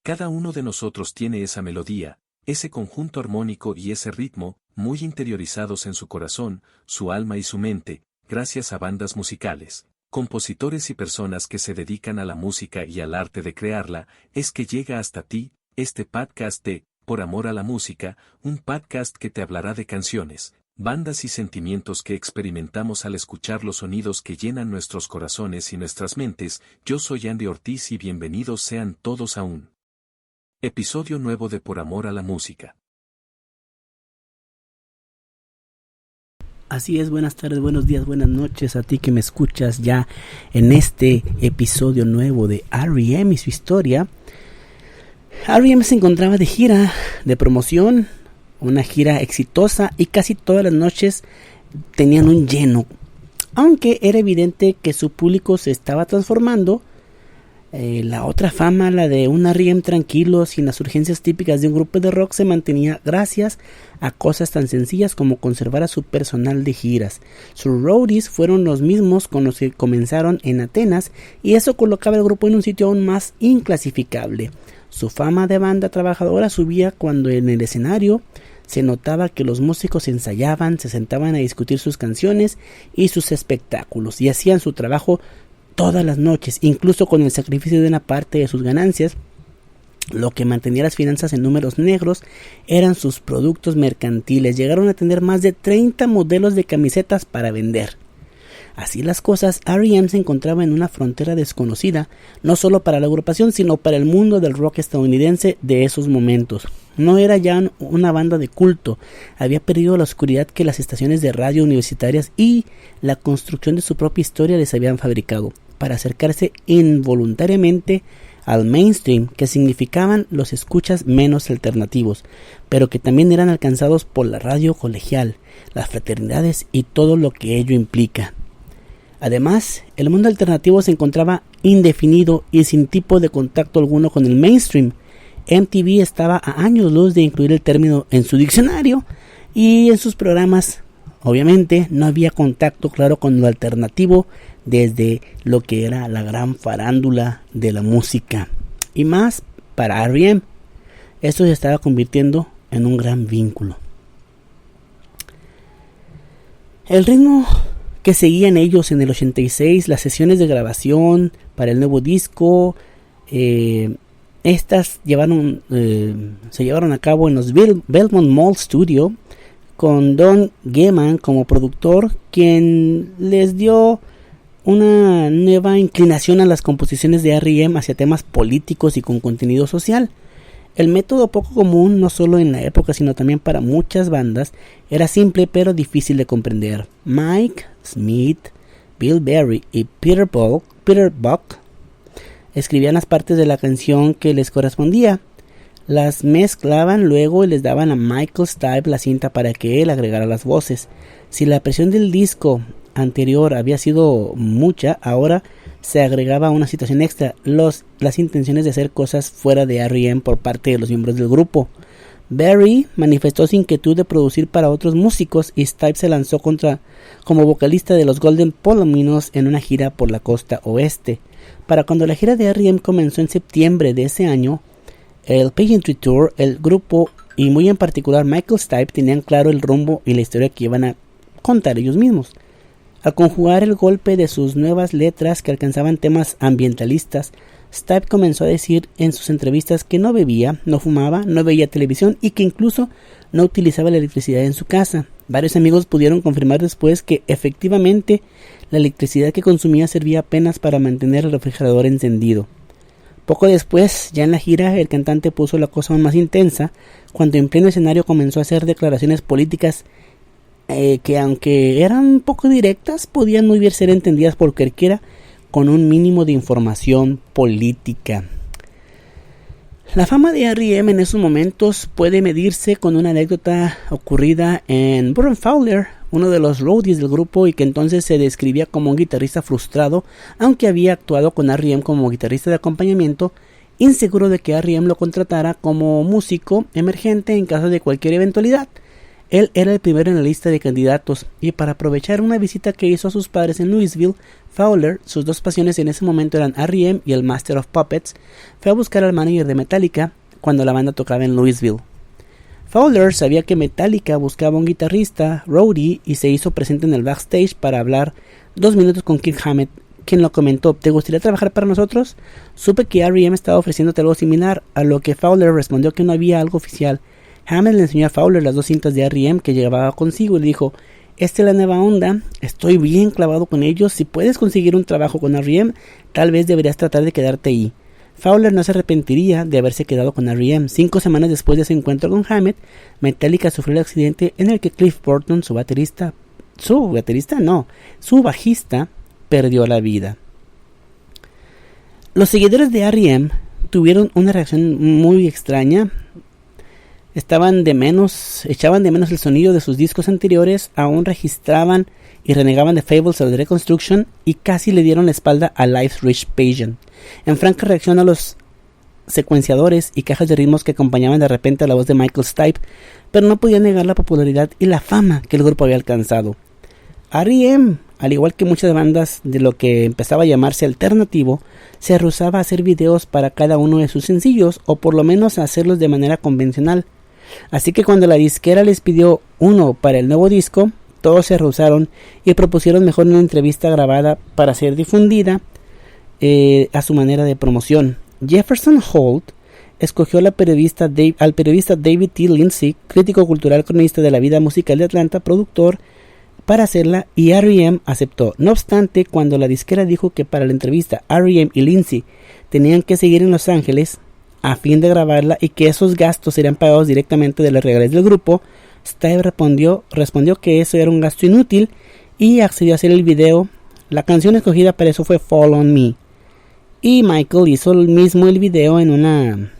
Cada uno de nosotros tiene esa melodía, ese conjunto armónico y ese ritmo, muy interiorizados en su corazón, su alma y su mente, gracias a bandas musicales, compositores y personas que se dedican a la música y al arte de crearla, es que llega hasta ti, este podcast de Por Amor a la Música, un podcast que te hablará de canciones, bandas y sentimientos que experimentamos al escuchar los sonidos que llenan nuestros corazones y nuestras mentes. Yo soy Andy Ortiz y bienvenidos sean todos a un episodio nuevo de Por Amor a la Música. Así es, buenas tardes, buenos días, buenas noches a ti que me escuchas ya en este episodio nuevo de R.E.M. y su historia. R.E.M. se encontraba de gira, de promoción, una gira exitosa y casi todas las noches tenían un lleno. Aunque era evidente que su público se estaba transformando, la otra fama, la de un R.E.M. tranquilo, sin las urgencias típicas de un grupo de rock, se mantenía gracias a cosas tan sencillas como conservar a su personal de giras. Sus roadies fueron los mismos con los que comenzaron en Atenas y eso colocaba al grupo en un sitio aún más inclasificable. Su fama de banda trabajadora subía cuando en el escenario se notaba que los músicos ensayaban, se sentaban a discutir sus canciones y sus espectáculos y hacían su trabajo todas las noches, incluso con el sacrificio de una parte de sus ganancias. Lo que mantenía las finanzas en números negros eran sus productos mercantiles. Llegaron a tener más de 30 modelos de camisetas para vender. Así las cosas, R.E.M. se encontraba en una frontera desconocida, no solo para la agrupación, sino para el mundo del rock estadounidense de esos momentos. No era ya una banda de culto, había perdido la oscuridad que las estaciones de radio universitarias y la construcción de su propia historia les habían fabricado, para acercarse involuntariamente al mainstream, que significaban los escuchas menos alternativos, pero que también eran alcanzados por la radio colegial, las fraternidades y todo lo que ello implica. Además, el mundo alternativo se encontraba indefinido y sin tipo de contacto alguno con el mainstream. MTV estaba a años luz de incluir el término en su diccionario y en sus programas. Obviamente no había contacto claro con lo alternativo desde lo que era la gran farándula de la música. Y más para R.E.M. Esto se estaba convirtiendo en un gran vínculo. El ritmo que seguían ellos en el 86, las sesiones de grabación para el nuevo disco, estas se llevaron a cabo en los Belmont Mall Studio, con Don Gehman como productor, quien les dio una nueva inclinación a las composiciones de R.E.M. hacia temas políticos y con contenido social. El método poco común, no solo en la época, sino también para muchas bandas, era simple pero difícil de comprender. Mike Smith, Bill Berry y Peter Buck escribían las partes de la canción que les correspondía. Las mezclaban luego y les daban a Michael Stipe la cinta para que él agregara las voces. Si la presión del disco anterior había sido mucha, ahora se agregaba una situación extra, las intenciones de hacer cosas fuera de R.E.M. por parte de los miembros del grupo. Berry manifestó su inquietud de producir para otros músicos y Stipe se lanzó como vocalista de los Golden Polominos en una gira por la costa oeste. Para cuando la gira de R.E.M. comenzó en septiembre de ese año, el Pageantry Tour, el grupo y muy en particular Michael Stipe tenían claro el rumbo y la historia que iban a contar ellos mismos. Al conjugar el golpe de sus nuevas letras que alcanzaban temas ambientalistas, Stipe comenzó a decir en sus entrevistas que no bebía, no fumaba, no veía televisión y que incluso no utilizaba la electricidad en su casa. Varios amigos pudieron confirmar después que efectivamente la electricidad que consumía servía apenas para mantener el refrigerador encendido. Poco después, ya en la gira, el cantante puso la cosa aún más intensa cuando en pleno escenario comenzó a hacer declaraciones políticas que, aunque eran un poco directas, podían muy bien ser entendidas por cualquiera con un mínimo de información política. La fama de R.E.M. en esos momentos puede medirse con una anécdota ocurrida en Burren Fowler, uno de los roadies del grupo y que entonces se describía como un guitarrista frustrado, aunque había actuado con R.E.M. como guitarrista de acompañamiento, inseguro de que R.E.M. lo contratara como músico emergente en caso de cualquier eventualidad. Él era el primero en la lista de candidatos, y para aprovechar una visita que hizo a sus padres en Louisville, Fowler, sus dos pasiones en ese momento eran R.E.M. y el Master of Puppets, fue a buscar al manager de Metallica cuando la banda tocaba en Louisville. Fowler sabía que Metallica buscaba un guitarrista, roadie, y se hizo presente en el backstage para hablar 2 minutos con Kirk Hammett, quien lo comentó: ¿te gustaría trabajar para nosotros? Supe que R.E.M. estaba ofreciéndote algo similar, a lo que Fowler respondió que no había algo oficial. Hammett le enseñó a Fowler las 2 cintas de R.E.M. que llevaba consigo y le dijo: esta es la nueva onda, estoy bien clavado con ellos, si puedes conseguir un trabajo con R.E.M., tal vez deberías tratar de quedarte ahí. Fowler no se arrepentiría de haberse quedado con R.E.M. 5 semanas después de ese encuentro con Hammett, Metallica sufrió el accidente en el que Cliff Burton, su bajista, perdió la vida. Los seguidores de R.E.M. tuvieron una reacción muy extraña. Echaban de menos el sonido de sus discos anteriores, aún registraban y renegaban de Fables of the Reconstruction y casi le dieron la espalda a Life's Rich Pageant, en franca reacción a los secuenciadores y cajas de ritmos que acompañaban de repente a la voz de Michael Stipe, pero no podían negar la popularidad y la fama que el grupo había alcanzado. R.E.M., al igual que muchas bandas de lo que empezaba a llamarse alternativo, se rehusaba a hacer videos para cada uno de sus sencillos, o por lo menos a hacerlos de manera convencional. Así que cuando la disquera les pidió uno para el nuevo disco, todos se rehusaron y propusieron mejor una entrevista grabada para ser difundida a su manera de promoción. Jefferson Holt escogió al periodista David T. Lindsay, crítico cultural, cronista de la vida musical de Atlanta, productor, para hacerla, y R.E.M. aceptó. No obstante, cuando la disquera dijo que para la entrevista R.E.M. y Lindsay tenían que seguir en Los Ángeles a fin de grabarla y que esos gastos serían pagados directamente de las regalías del grupo, Stipe respondió que eso era un gasto inútil y accedió a hacer el video. La canción escogida para eso fue Fall on Me, y Michael hizo el video en una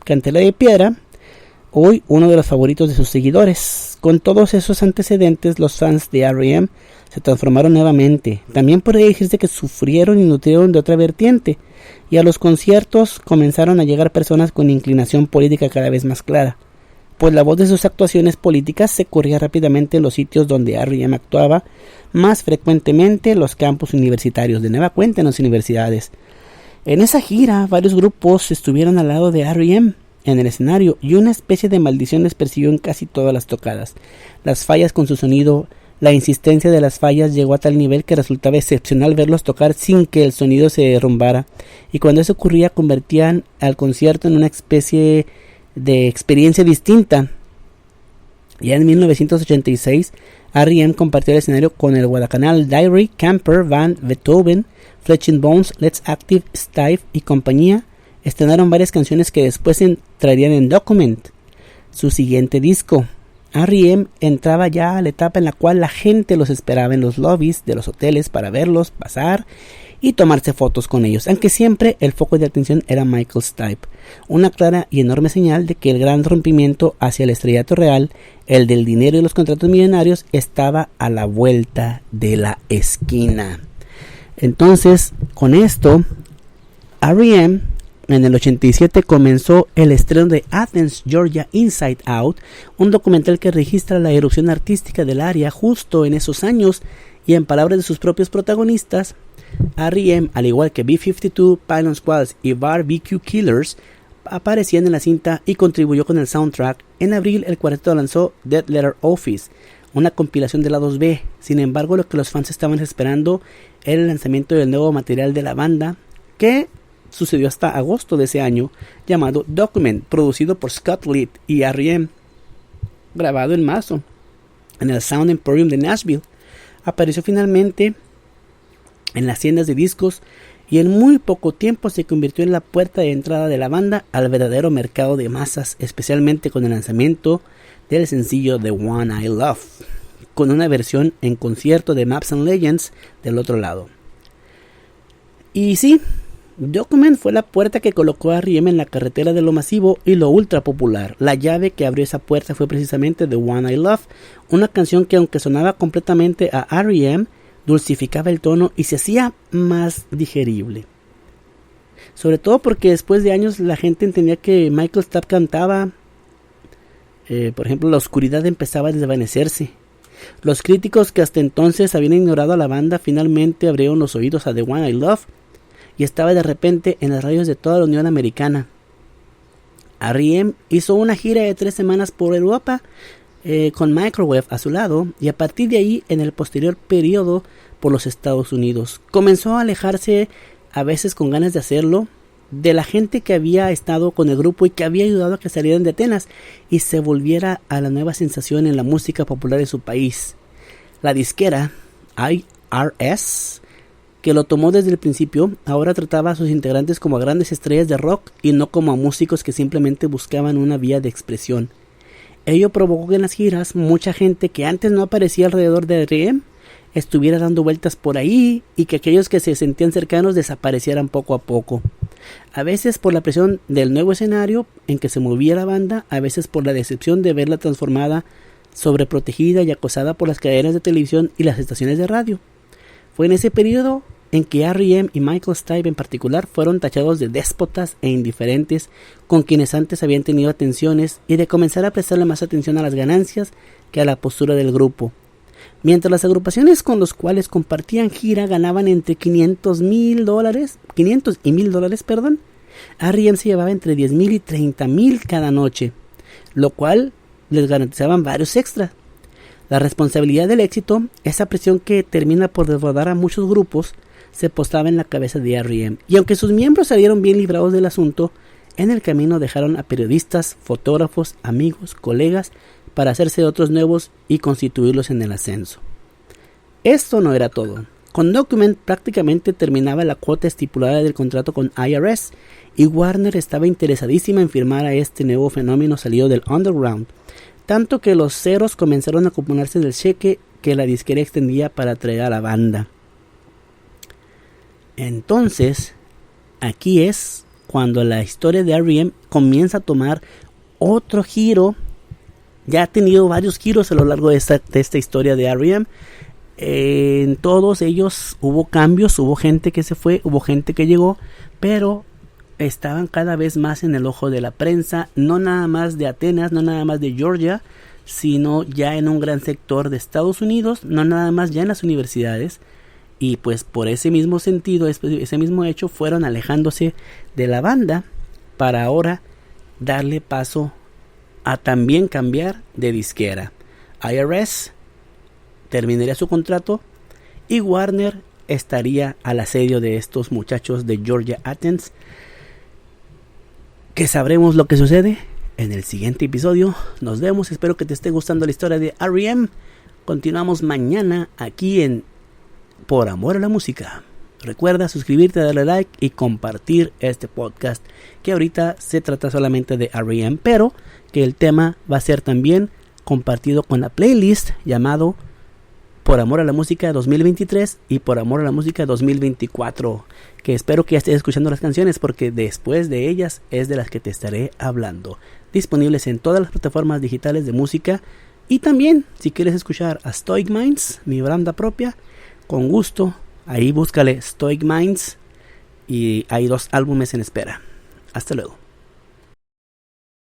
cantera de piedra, hoy uno de los favoritos de sus seguidores. Con todos esos antecedentes, los fans de R.E.M. se transformaron nuevamente. También podría decirse que sufrieron y nutrieron de otra vertiente, y a los conciertos comenzaron a llegar personas con inclinación política cada vez más clara, pues la voz de sus actuaciones políticas se corría rápidamente en los sitios donde R.E.M. actuaba, más frecuentemente los campus universitarios, de nueva cuenta en las universidades. En esa gira, varios grupos estuvieron al lado de R.E.M. en el escenario, y una especie de maldición les persiguió en casi todas las tocadas. Las fallas con su sonido, la insistencia de las fallas llegó a tal nivel que resultaba excepcional verlos tocar sin que el sonido se derrumbara, y cuando eso ocurría convertían al concierto en una especie de experiencia distinta. Ya en 1986, R.E.M. compartió el escenario con el Guadalcanal Diary, Camper, Van Beethoven, Fletching Bones, Let's Active, Stipe y compañía. Estrenaron varias canciones que después entrarían en Document, su siguiente disco. R.E.M. entraba ya a la etapa en la cual la gente los esperaba en los lobbies de los hoteles para verlos pasar y tomarse fotos con ellos, aunque siempre el foco de atención era Michael Stipe, una clara y enorme señal de que el gran rompimiento hacia el estrellato real, el del dinero y los contratos millonarios, estaba a la vuelta de la esquina. Entonces, con esto, R.E.M. en el 87 comenzó el estreno de Athens, Georgia Inside Out, un documental que registra la erupción artística del área justo en esos años, y en palabras de sus propios protagonistas, R.E.M., al igual que B-52, Pylon Squads y Barbecue Killers, aparecían en la cinta y contribuyó con el soundtrack. En abril, el cuarteto lanzó Dead Letter Office, una compilación de lados B. Sin embargo, lo que los fans estaban esperando era el lanzamiento del nuevo material de la banda, que sucedió hasta agosto de ese año, llamado Document, producido por Scott Litt y R.E.M., grabado en marzo en el Sound Emporium de Nashville. Apareció finalmente en las tiendas de discos y en muy poco tiempo se convirtió en la puerta de entrada de la banda al verdadero mercado de masas, especialmente con el lanzamiento del sencillo The One I Love, con una versión en concierto de Maps and Legends del otro lado. Y sí, Document fue la puerta que colocó a R.E.M. en la carretera de lo masivo y lo ultra popular. La llave que abrió esa puerta fue precisamente The One I Love, una canción que, aunque sonaba completamente a R.E.M., dulcificaba el tono y se hacía más digerible. Sobre todo porque después de años la gente entendía que Michael Stipe cantaba Por ejemplo, la oscuridad empezaba a desvanecerse. Los críticos que hasta entonces habían ignorado a la banda finalmente abrieron los oídos a The One I Love y estaba de repente en las radios de toda la Unión Americana. R.E.M. hizo una gira de 3 semanas por Europa con Microwave a su lado, y a partir de ahí, en el posterior periodo, por los Estados Unidos. Comenzó a alejarse, a veces con ganas de hacerlo, de la gente que había estado con el grupo y que había ayudado a que salieran de Atenas y se volviera a la nueva sensación en la música popular de su país. La disquera IRS, que lo tomó desde el principio, ahora trataba a sus integrantes como a grandes estrellas de rock y no como a músicos que simplemente buscaban una vía de expresión. Ello provocó que en las giras mucha gente que antes no aparecía alrededor de R.E.M. estuviera dando vueltas por ahí y que aquellos que se sentían cercanos desaparecieran poco a poco. A veces por la presión del nuevo escenario en que se movía la banda, a veces por la decepción de verla transformada, sobreprotegida y acosada por las cadenas de televisión y las estaciones de radio. Fue en ese periodo en que R.E.M. y Michael Stipe en particular fueron tachados de déspotas e indiferentes con quienes antes habían tenido atenciones, y de comenzar a prestarle más atención a las ganancias que a la postura del grupo. Mientras las agrupaciones con los cuales compartían gira ganaban entre $500 y $1,000, R.E.M. se llevaba entre $10,000 y $30,000 cada noche, lo cual les garantizaban varios extras. La responsabilidad del éxito, esa presión que termina por desbordar a muchos grupos, se postaba en la cabeza de R.E.M. Y aunque sus miembros salieron bien librados del asunto, en el camino dejaron a periodistas, fotógrafos, amigos, colegas, para hacerse otros nuevos y constituirlos en el ascenso. Esto no era todo. Con Document prácticamente terminaba la cuota estipulada del contrato con IRS, y Warner estaba interesadísima en firmar a este nuevo fenómeno salido del underground, tanto que los ceros comenzaron a acumularse del cheque que la disquera extendía para traer a la banda. Entonces, aquí es cuando la historia de R.E.M. comienza a tomar otro giro. Ya ha tenido varios giros a lo largo de esta historia de R.E.M. En todos ellos hubo cambios, hubo gente que se fue, hubo gente que llegó, pero estaban cada vez más en el ojo de la prensa, no nada más de Atenas, no nada más de Georgia, sino ya en un gran sector de Estados Unidos, no nada más ya en las universidades. Y pues por ese mismo sentido, ese mismo hecho, fueron alejándose de la banda para ahora darle paso a también cambiar de disquera. IRS terminaría su contrato y Warner estaría al asedio de estos muchachos de Georgia Athens, que sabremos lo que sucede en el siguiente episodio. Nos vemos, espero que te esté gustando la historia de R.E.M. Continuamos mañana aquí en Por Amor a la Música. Recuerda suscribirte, darle like y compartir este podcast, que ahorita se trata solamente de R.E.M., pero que el tema va a ser también compartido con la playlist llamado Por Amor a la Música 2023 y Por Amor a la Música 2024, que espero que ya estés escuchando las canciones, porque después de ellas es de las que te estaré hablando. Disponibles en todas las plataformas digitales de música, y también si quieres escuchar a Stoic Minds, mi banda propia, con gusto, ahí búscale Stoic Minds y hay 2 álbumes en espera. Hasta luego.